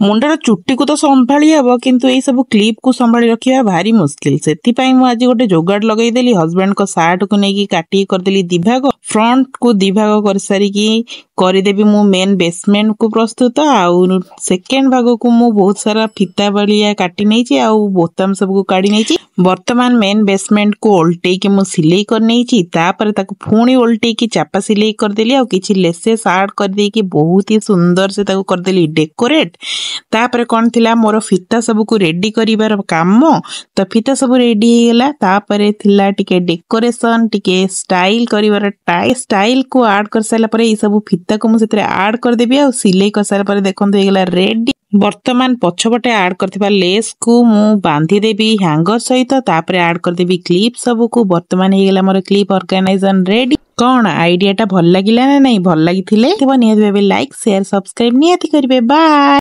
मुंडर चुट्टी को तो संभाली हम किंतु ये सब क्लिप को संभाली रखा भारी मुस्किल से आज गोटे जोगाड़ लगेदेली हजबैंड को सार्ट को लेकिन काटी करदेली दिभाग फ्रंट को दिभाग कर सारिकी करदेवी मु मेन बेसमेंट को प्रस्तुत आउ सेकेंड भाग को मु बहुत सारा फीता भाया काटी नहीं आउ बोताम सब को काढ़ी नहीं वर्तमान मेन बेसमेंट को ओल्टे मु सिलाई कर नहीं पुणी ओल्टे चापा सिलाई करदेली आउ किछि लेसेस आड कर देकी बहुत ही सुंदर से करदेली डेकोरेट तापर कौन थिला मोर फीता सब को रेडी करिवार काम तो फीता सब रेडी हेला तापर थिला टिके डेकोरेशन टिके स्टाइल करिवार स्टाइल को ऐड कर साला परे ई सब फीता को मुझे ऐड कर देबी आ सिलाई कर साला परे देखंतु हेला रेडी वर्तमान पछपटे ऐड करथिबा लेस को मु बांधी देबी हैंगर सहित तापर ऐड कर देबी क्लिप सब को वर्तमान हे गेला मोर क्लिप ऑर्गेनाइजेशन रेडी कौन आइडिया टा भल लागिला ना नहीं भल लागिथिले नियत भाबे लाइक शेयर सब्सक्राइब नियति करिवे बाय।